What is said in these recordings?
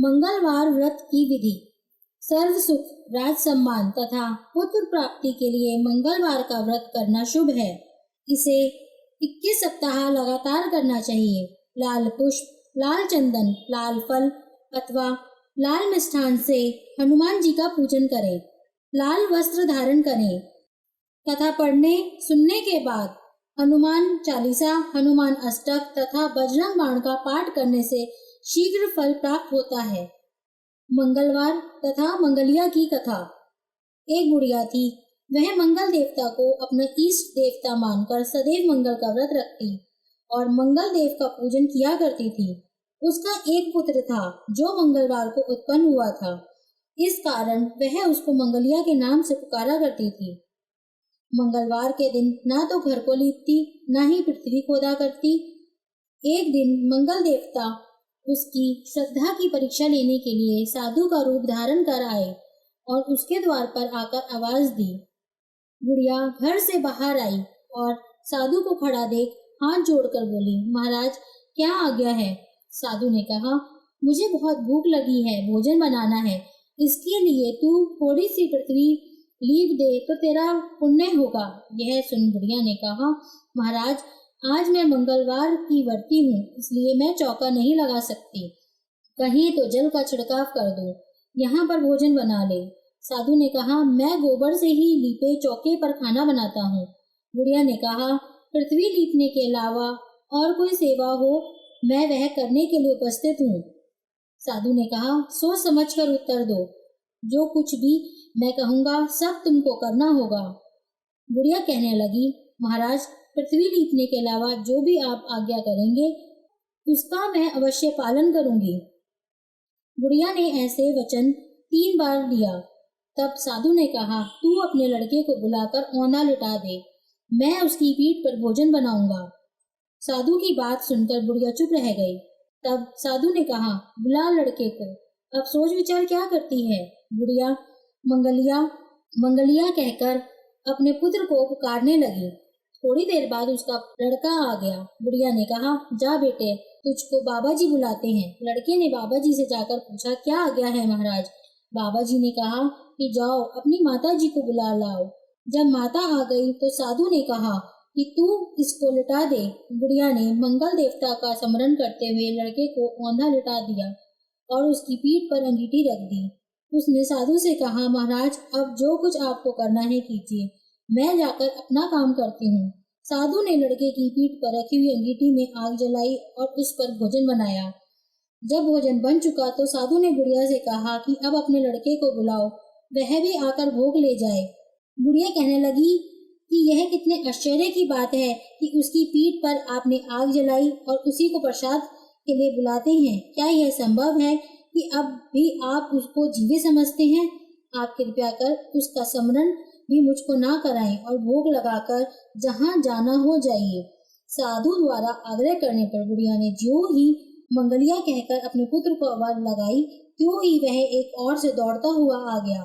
मंगलवार व्रत की विधि। सर्व सुख, राज सम्मान तथा पुत्र प्राप्ति के लिए मंगलवार का व्रत करना शुभ है। इसे 21 सप्ताह लगातार करना चाहिए। लाल पुष्प, लाल चंदन, लाल फल अथवा लाल मिष्ठान से हनुमान जी का पूजन करें। लाल वस्त्र धारण करें। कथा पढ़ने सुनने के बाद हनुमान चालीसा, हनुमान अष्टक तथा बजरंग बाण का पाठ करने से शीघ्र फल प्राप्त होता है। मंगलवार तथा मंगलिया की कथा। एक बुढ़िया थी। वह मंगल देवता को अपना इष्ट देवता मानकर सदैव मंगल का व्रत रखती और मंगल देव का पूजन किया करती थी। उसका एक पुत्र था जो मंगलवार को उत्पन्न हुआ था। इस कारण वह उसको मंगलिया के नाम से पुकारा करती थी। मंगलवार के दिन ना तो घर को लीपती, ना ही पृथ्वी खोदा करती। एक दिन मंगल देवता उसकी श्रद्धा की परीक्षा लेने के लिए साधु का रूप धारण कर आए और उसके द्वार पर आकर आवाज दी। बुढ़िया घर से बाहर आई और साधु को खड़ा देख हाथ जोड़कर बोली, महाराज क्या आज्ञा है? साधु ने कहा, मुझे बहुत भूख लगी है, भोजन बनाना है। इसके लिए तू थोड़ी सी पृथ्वी लीप दे तो तेरा पुण्य होगा। यह सुन बुढ़िया ने कहा, महाराज आज मैं मंगलवार की व्रती हूँ, इसलिए मैं चौका नहीं लगा सकती। कहीं तो जल का छिड़काव कर दो, यहाँ पर भोजन बना ले। साधु ने कहा, मैं गोबर से ही लीपे चौके पर खाना बनाता हूँ। बुढ़िया ने कहा, पृथ्वी लीपने के अलावा और कोई सेवा हो मैं वह करने के लिए उपस्थित हूँ। साधु ने कहा, सोच समझकर उत्तर दो, जो कुछ भी मैं कहूँगा सब तुमको करना होगा। बुढ़िया कहने लगी, महाराज पृथ्वी लीपने के अलावा जो भी आप आज्ञा करेंगे उसका मैं अवश्य पालन करूंगी। बुढ़िया ने ऐसे वचन 3 बार लिया। तब साधु ने कहा, तू अपने लड़के को बुलाकर औंधा लिटा दे, मैं उसकी पीठ पर भोजन बनाऊंगा। साधु की बात सुनकर बुढ़िया चुप रह गई। तब साधु ने कहा, बुला लड़के को, अब सोच विचार क्या करती है। बुढ़िया मंगलिया कहकर अपने पुत्र को पुकारने लगी। थोड़ी देर बाद उसका लड़का आ गया। बुढ़िया ने कहा, जा बेटे, तुझको बाबा जी बुलाते हैं। लड़के ने बाबा जी से जाकर पूछा, क्या आज्ञा है महाराज? बाबा जी ने कहा कि जाओ अपनी माता जी को बुला लाओ। जब माता आ गई तो साधु ने कहा कि तू इसको लिटा दे। बुढ़िया ने मंगल देवता का स्मरण करते हुए लड़के को औंधा लिटा दिया और उसकी पीठ पर अंगीठी रख दी। उसने साधु से कहा, महाराज अब जो कुछ आपको करना है कीजिए, मैं जाकर अपना काम करती हूँ। साधु ने लड़के की पीठ पर रखी हुई अंगीठी में आग जलाई और उस पर भोजन बनाया। जब भोजन बन चुका तो साधु ने बुढ़िया से कहा कि अब अपने लड़के को बुलाओ, वह भी आकर भोग ले जाए। बुढ़िया कहने लगी कि यह कितने आश्चर्य की बात है कि उसकी पीठ पर आपने आग जलाई और उसी को प्रसाद के लिए बुलाते हैं। क्या यह संभव है कि अब भी आप उसको जीवित समझते हैं? आप कृपया कर उसका स्मरण भी मुझको ना कराएं और भोग लगाकर जहाँ जाना हो जाइए। साधु द्वारा आग्रह करने पर बुढ़िया ने ज्यों ही मंगलिया कहकर अपने पुत्र को आवाज लगाई, त्यों ही वह एक ओर से दौड़ता हुआ आ गया।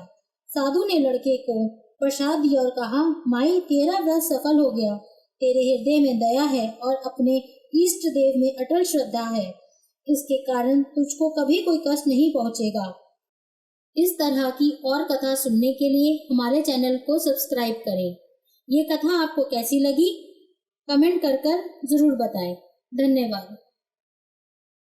साधु ने लड़के को प्रसाद दिया और कहा, माई तेरा व्रत सफल हो गया, तेरे हृदय में दया है और अपने इष्ट देव में अटल श्रद्धा है, इसके कारण तुझको कभी कोई कष्ट नहीं पहुँचेगा। इस तरह की और कथा सुनने के लिए हमारे चैनल को सब्सक्राइब करें। ये कथा आपको कैसी लगी कमेंट कर जरूर बताएं। धन्यवाद।